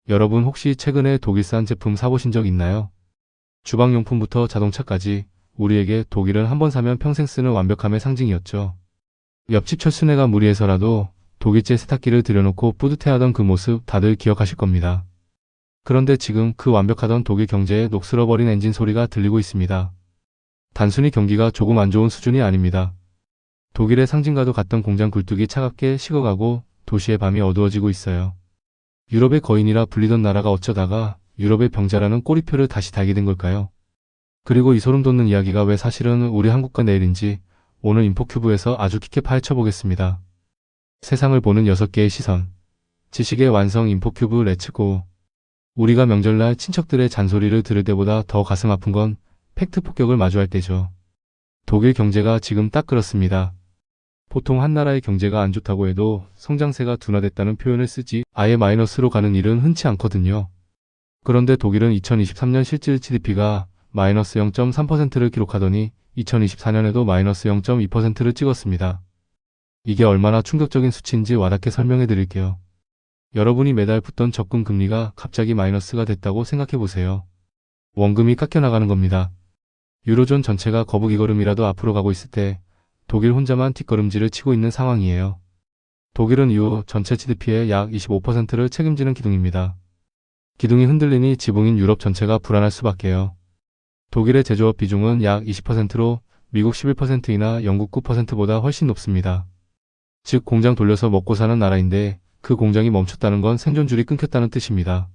여러분 혹시 최근에 독일산 제품 사보신 적 있나요? 주방용품부터 자동차까지 우리에게 독일은 한번 사면 평생 쓰는 완벽함의 상징이었죠. 옆집 철수네가 무리해서라도 독일제 세탁기를 들여놓고 뿌듯해하던 그 모습 다들 기억하실 겁니다. 그런데 지금 그 완벽하던 독일 경제에 녹슬어버린 엔진 소리가 들리고 있습니다. 단순히 경기가 조금 안 좋은 수준이 아닙니다. 독일의 상징과도 같던 공장 굴뚝이 차갑게 식어가고 도시의 밤이 어두워지고 있어요. 유럽의 거인이라 불리던 나라가 어쩌다가 유럽의 병자라는 꼬리표를 다시 달게 된 걸까요? 그리고 이 소름 돋는 이야기가 왜 사실은 우리 한국과 내일인지 오늘 인포큐브에서 아주 깊게 파헤쳐보겠습니다. 세상을 보는 6개의 시선. 지식의 완성 인포큐브 렛츠고. 우리가 명절날 친척들의 잔소리를 들을 때보다 더 가슴 아픈 건 팩트 폭격을 마주할 때죠. 독일 경제가 지금 딱 그렇습니다. 보통 한 나라의 경제가 안 좋다고 해도 성장세가 둔화됐다는 표현을 쓰지 아예 마이너스로 가는 일은 흔치 않거든요. 그런데 독일은 2023년 실질 GDP가 마이너스 0.3%를 기록하더니 2024년에도 마이너스 0.2%를 찍었습니다. 이게 얼마나 충격적인 수치인지 와닿게 설명해 드릴게요. 여러분이 매달 붙던 적금 금리가 갑자기 마이너스가 됐다고 생각해 보세요. 원금이 깎여나가는 겁니다. 유로존 전체가 거북이 걸음이라도 앞으로 가고 있을 때 독일 혼자만 뒷걸음질을 치고 있는 상황이에요. 독일은 이후 전체 GDP의 약 25%를 책임지는 기둥입니다. 기둥이 흔들리니 지붕인 유럽 전체가 불안할 수밖에요. 독일의 제조업 비중은 약 20%로 미국 11%이나 영국 9%보다 훨씬 높습니다. 즉 공장 돌려서 먹고 사는 나라인데 그 공장이 멈췄다는 건 생존줄이 끊겼다는 뜻입니다.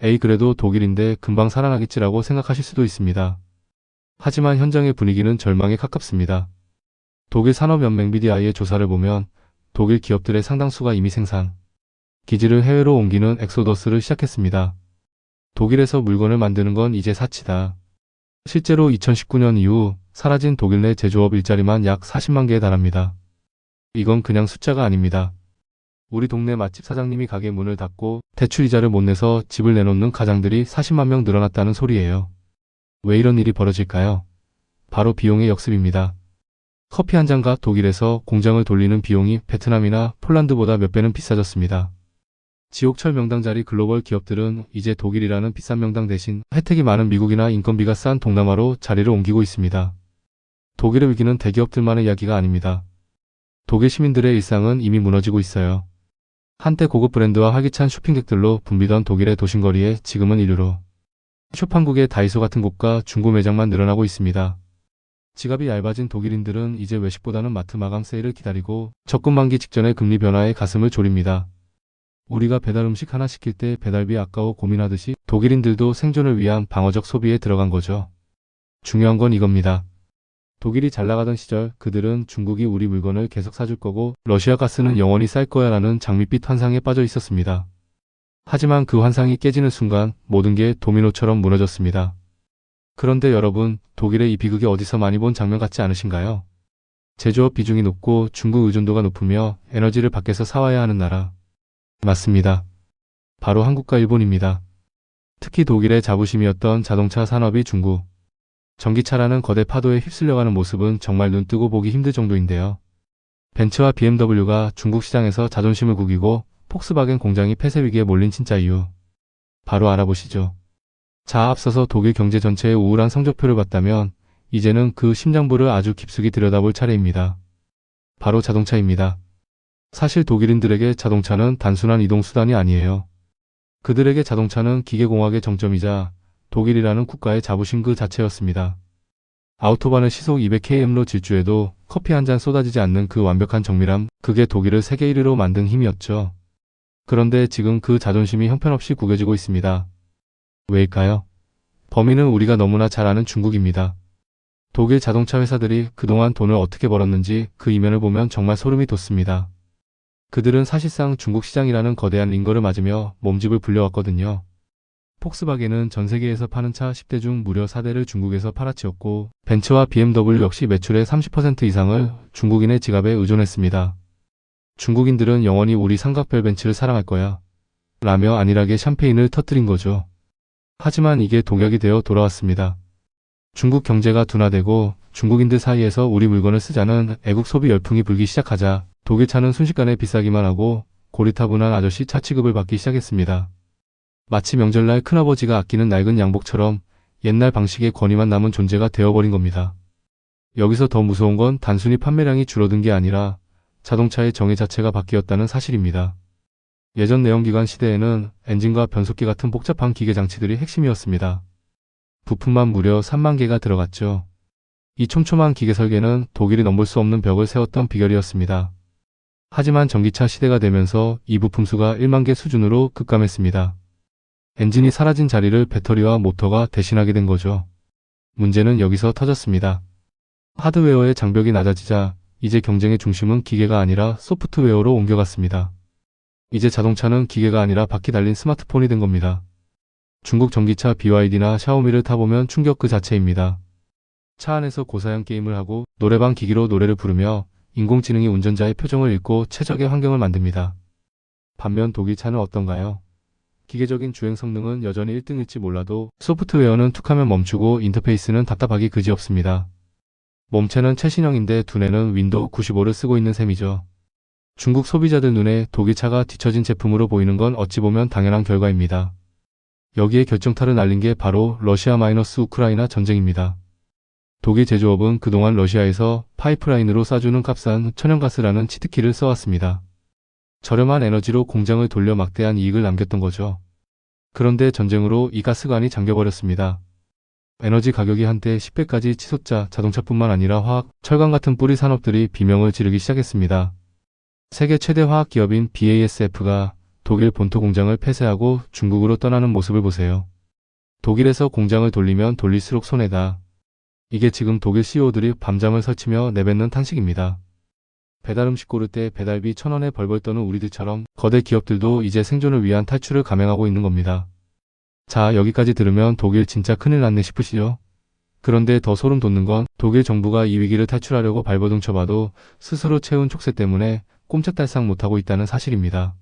에이 그래도 독일인데 금방 살아나겠지라고 생각하실 수도 있습니다. 하지만 현장의 분위기는 절망에 가깝습니다. 독일 산업연맹 BDI의 조사를 보면 독일 기업들의 상당수가 이미 생산, 기지를 해외로 옮기는 엑소더스를 시작했습니다. 독일에서 물건을 만드는 건 이제 사치다. 실제로 2019년 이후 사라진 독일 내 제조업 일자리만 약 40만 개에 달합니다. 이건 그냥 숫자가 아닙니다. 우리 동네 맛집 사장님이 가게 문을 닫고 대출이자를 못 내서 집을 내놓는 가장들이 40만 명 늘어났다는 소리예요. 왜 이런 일이 벌어질까요? 바로 비용의 역습입니다. 커피 한 잔과 독일에서 공장을 돌리는 비용이 베트남이나 폴란드보다 몇 배는 비싸졌습니다. 지옥철 명당 자리 글로벌 기업들은 이제 독일이라는 비싼 명당 대신 혜택이 많은 미국이나 인건비가 싼 동남아로 자리를 옮기고 있습니다. 독일의 위기는 대기업들만의 이야기가 아닙니다. 독일 시민들의 일상은 이미 무너지고 있어요. 한때 고급 브랜드와 활기찬 쇼핑객들로 붐비던 독일의 도심거리에 지금은 인류로 쇼팡국의 다이소 같은 곳과 중고 매장만 늘어나고 있습니다. 지갑이 얇아진 독일인들은 이제 외식보다는 마트 마감 세일을 기다리고 적금 만기 직전의 금리 변화에 가슴을 졸입니다. 우리가 배달 음식 하나 시킬 때 배달비 아까워 고민하듯이 독일인들도 생존을 위한 방어적 소비에 들어간 거죠. 중요한 건 이겁니다. 독일이 잘 나가던 시절 그들은 중국이 우리 물건을 계속 사줄 거고 러시아 가스는 영원히 쌀 거야 라는 장밋빛 환상에 빠져 있었습니다. 하지만 그 환상이 깨지는 순간 모든 게 도미노처럼 무너졌습니다. 그런데 여러분, 독일의 이 비극이 어디서 많이 본 장면 같지 않으신가요? 제조업 비중이 높고 중국 의존도가 높으며 에너지를 밖에서 사와야 하는 나라. 맞습니다. 바로 한국과 일본입니다. 특히 독일의 자부심이었던 자동차 산업이 중국, 전기차라는 거대 파도에 휩쓸려가는 모습은 정말 눈뜨고 보기 힘들 정도인데요. 벤츠와 BMW가 중국 시장에서 자존심을 구기고 폭스바겐 공장이 폐쇄 위기에 몰린 진짜 이유. 바로 알아보시죠. 자, 앞서서 독일 경제 전체의 우울한 성적표를 봤다면 이제는 그 심장부를 아주 깊숙이 들여다볼 차례입니다. 바로 자동차입니다. 사실 독일인들에게 자동차는 단순한 이동수단이 아니에요. 그들에게 자동차는 기계공학의 정점이자 독일이라는 국가의 자부심 그 자체였습니다. 아우토반을 시속 200km로 질주해도 커피 한 잔 쏟아지지 않는 그 완벽한 정밀함, 그게 독일을 세계 1위로 만든 힘이었죠. 그런데 지금 그 자존심이 형편없이 구겨지고 있습니다. 왜일까요? 범인은 우리가 너무나 잘 아는 중국입니다. 독일 자동차 회사들이 그동안 돈을 어떻게 벌었는지 그 이면을 보면 정말 소름이 돋습니다. 그들은 사실상 중국 시장이라는 거대한 링거를 맞으며 몸집을 불려왔거든요. 폭스바겐은 전 세계에서 파는 차 10대 중 무려 4대를 중국에서 팔아치웠고 벤츠와 BMW 역시 매출의 30% 이상을 중국인의 지갑에 의존했습니다. 중국인들은 영원히 우리 삼각별 벤츠를 사랑할 거야 라며 안일하게 샴페인을 터뜨린 거죠. 하지만 이게 독약이 되어 돌아왔습니다. 중국 경제가 둔화되고 중국인들 사이에서 우리 물건을 쓰자는 애국 소비 열풍이 불기 시작하자 독일 차는 순식간에 비싸기만 하고 고리타분한 아저씨 차 취급을 받기 시작했습니다. 마치 명절날 큰아버지가 아끼는 낡은 양복처럼 옛날 방식의 권위만 남은 존재가 되어버린 겁니다. 여기서 더 무서운 건 단순히 판매량이 줄어든 게 아니라 자동차의 정의 자체가 바뀌었다는 사실입니다. 예전 내연기관 시대에는 엔진과 변속기 같은 복잡한 기계 장치들이 핵심이었습니다. 부품만 무려 3만 개가 들어갔죠. 이 촘촘한 기계 설계는 독일이 넘볼 수 없는 벽을 세웠던 비결이었습니다. 하지만 전기차 시대가 되면서 이 부품 수가 1만 개 수준으로 급감했습니다. 엔진이 사라진 자리를 배터리와 모터가 대신하게 된 거죠. 문제는 여기서 터졌습니다. 하드웨어의 장벽이 낮아지자 이제 경쟁의 중심은 기계가 아니라 소프트웨어로 옮겨갔습니다. 이제 자동차는 기계가 아니라 바퀴 달린 스마트폰이 된 겁니다. 중국 전기차 BYD나 샤오미를 타보면 충격 그 자체입니다. 차 안에서 고사양 게임을 하고 노래방 기기로 노래를 부르며 인공지능이 운전자의 표정을 읽고 최적의 환경을 만듭니다. 반면 독일 차는 어떤가요? 기계적인 주행 성능은 여전히 1등일지 몰라도 소프트웨어는 툭하면 멈추고 인터페이스는 답답하기 그지없습니다. 몸체는 최신형인데 두뇌는 윈도우 95를 쓰고 있는 셈이죠. 중국 소비자들 눈에 독일 차가 뒤처진 제품으로 보이는 건 어찌 보면 당연한 결과입니다. 여기에 결정타를 날린 게 바로 러시아-우크라이나 전쟁입니다. 독일 제조업은 그동안 러시아에서 파이프라인으로 쏴주는 값싼 천연가스라는 치트키를 써왔습니다. 저렴한 에너지로 공장을 돌려 막대한 이익을 남겼던 거죠. 그런데 전쟁으로 이 가스관이 잠겨버렸습니다. 에너지 가격이 한때 10배까지 치솟자 자동차뿐만 아니라 화학, 철강 같은 뿌리 산업들이 비명을 지르기 시작했습니다. 세계 최대 화학 기업인 BASF가 독일 본토 공장을 폐쇄하고 중국으로 떠나는 모습을 보세요. 독일에서 공장을 돌리면 돌릴수록 손해다. 이게 지금 독일 CEO들이 밤잠을 설치며 내뱉는 탄식입니다. 배달음식 고를 때 배달비 1,000원에 벌벌 떠는 우리들처럼 거대 기업들도 이제 생존을 위한 탈출을 감행하고 있는 겁니다. 자, 여기까지 들으면 독일 진짜 큰일 났네 싶으시죠? 그런데 더 소름 돋는 건 독일 정부가 이 위기를 탈출하려고 발버둥 쳐봐도 스스로 채운 촉새 때문에 꼼짝달싹 못하고 있다는 사실입니다.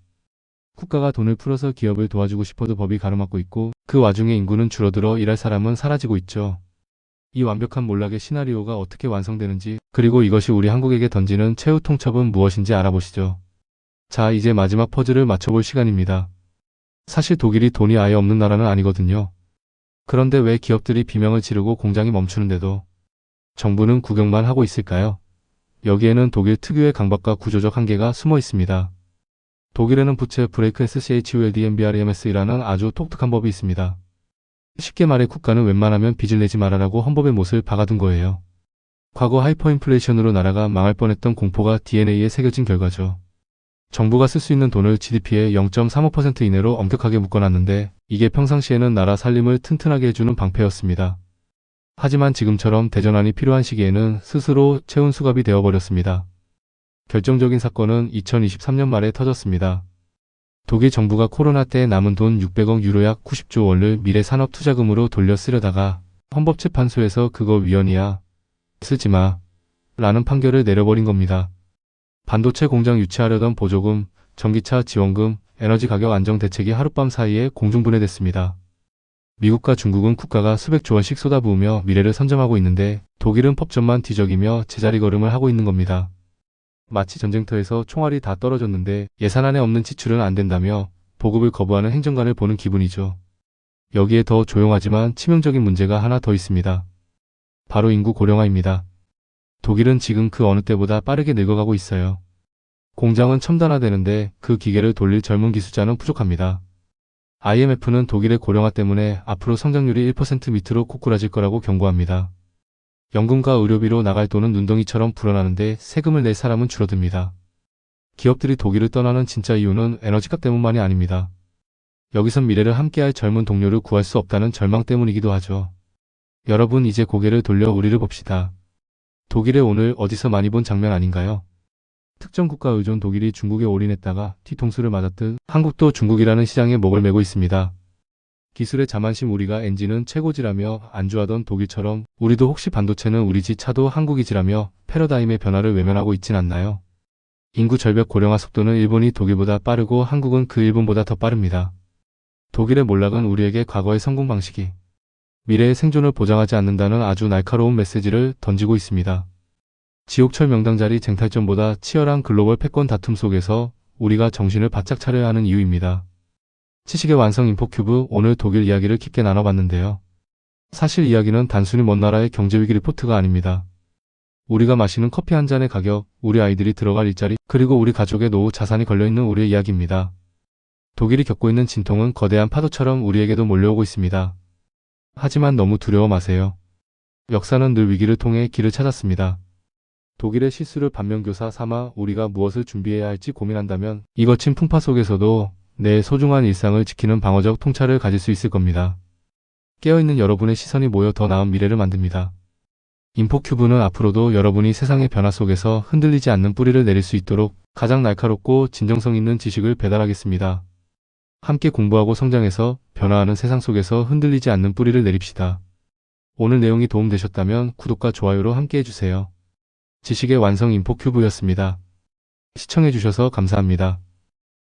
국가가 돈을 풀어서 기업을 도와주고 싶어도 법이 가로막고 있고 그 와중에 인구는 줄어들어 일할 사람은 사라지고 있죠. 이 완벽한 몰락의 시나리오가 어떻게 완성되는지, 그리고 이것이 우리 한국에게 던지는 최후 통첩은 무엇인지 알아보시죠. 자, 이제 마지막 퍼즐을 맞춰볼 시간입니다. 사실 독일이 돈이 아예 없는 나라는 아니거든요. 그런데 왜 기업들이 비명을 지르고 공장이 멈추는데도 정부는 구경만 하고 있을까요? 여기에는 독일 특유의 강박과 구조적 한계가 숨어 있습니다. 독일에는 부채 브레이크 SCHULDMBREMS이라는 아주 독특한 법이 있습니다. 쉽게 말해 국가는 웬만하면 빚을 내지 말아라고 헌법에 못을 박아둔 거예요. 과거 하이퍼인플레이션으로 나라가 망할 뻔했던 공포가 DNA에 새겨진 결과죠. 정부가 쓸 수 있는 돈을 GDP의 0.35% 이내로 엄격하게 묶어놨는데 이게 평상시에는 나라 살림을 튼튼하게 해주는 방패였습니다. 하지만 지금처럼 대전환이 필요한 시기에는 스스로 채운 수갑이 되어버렸습니다. 결정적인 사건은 2023년 말에 터졌습니다. 독일 정부가 코로나 때 남은 돈 600억 유로 약 90조 원을 미래 산업 투자금으로 돌려 쓰려다가 헌법재판소에서 그거 위헌이야. 쓰지마. 라는 판결을 내려버린 겁니다. 반도체 공장 유치하려던 보조금, 전기차 지원금, 에너지 가격 안정 대책이 하룻밤 사이에 공중분해됐습니다. 미국과 중국은 국가가 수백조 원씩 쏟아부으며 미래를 선점하고 있는데 독일은 법전만 뒤적이며 제자리 걸음을 하고 있는 겁니다. 마치 전쟁터에서 총알이 다 떨어졌는데 예산안에 없는 지출은 안 된다며 보급을 거부하는 행정관을 보는 기분이죠. 여기에 더 조용하지만 치명적인 문제가 하나 더 있습니다. 바로 인구 고령화입니다. 독일은 지금 그 어느 때보다 빠르게 늙어가고 있어요. 공장은 첨단화되는데 그 기계를 돌릴 젊은 기술자는 부족합니다. IMF는 독일의 고령화 때문에 앞으로 성장률이 1% 밑으로 꼬꾸라질 거라고 경고합니다. 연금과 의료비로 나갈 돈은 눈덩이처럼 불어나는데 세금을 낼 사람은 줄어듭니다. 기업들이 독일을 떠나는 진짜 이유는 에너지값 때문만이 아닙니다. 여기선 미래를 함께할 젊은 동료를 구할 수 없다는 절망 때문이기도 하죠. 여러분, 이제 고개를 돌려 우리를 봅시다. 독일의 오늘 어디서 많이 본 장면 아닌가요? 특정 국가 의존 독일이 중국에 올인했다가 뒤통수를 맞았듯 한국도 중국이라는 시장에 목을 메고 있습니다. 기술의 자만심 우리가 엔진은 최고지라며 안주하던 독일처럼 우리도 혹시 반도체는 우리지 차도 한국이지라며 패러다임의 변화를 외면하고 있진 않나요? 인구 절벽 고령화 속도는 일본이 독일보다 빠르고 한국은 그 일본보다 더 빠릅니다. 독일의 몰락은 우리에게 과거의 성공 방식이 미래의 생존을 보장하지 않는다는 아주 날카로운 메시지를 던지고 있습니다. 지옥철 명당 자리 쟁탈전보다 치열한 글로벌 패권 다툼 속에서 우리가 정신을 바짝 차려야 하는 이유입니다. 지식의 완성 인포큐브, 오늘 독일 이야기를 깊게 나눠봤는데요. 사실 이야기는 단순히 먼 나라의 경제위기 리포트가 아닙니다. 우리가 마시는 커피 한 잔의 가격, 우리 아이들이 들어갈 일자리, 그리고 우리 가족의 노후 자산이 걸려있는 우리의 이야기입니다. 독일이 겪고 있는 진통은 거대한 파도처럼 우리에게도 몰려오고 있습니다. 하지만 너무 두려워 마세요. 역사는 늘 위기를 통해 길을 찾았습니다. 독일의 실수를 반면교사 삼아 우리가 무엇을 준비해야 할지 고민한다면 이 거친 풍파 속에서도 내 소중한 일상을 지키는 방어적 통찰을 가질 수 있을 겁니다. 깨어있는 여러분의 시선이 모여 더 나은 미래를 만듭니다. 인포큐브는 앞으로도 여러분이 세상의 변화 속에서 흔들리지 않는 뿌리를 내릴 수 있도록 가장 날카롭고 진정성 있는 지식을 배달하겠습니다. 함께 공부하고 성장해서 변화하는 세상 속에서 흔들리지 않는 뿌리를 내립시다. 오늘 내용이 도움되셨다면 구독과 좋아요로 함께 해주세요. 지식의 완성 인포큐브였습니다. 시청해주셔서 감사합니다.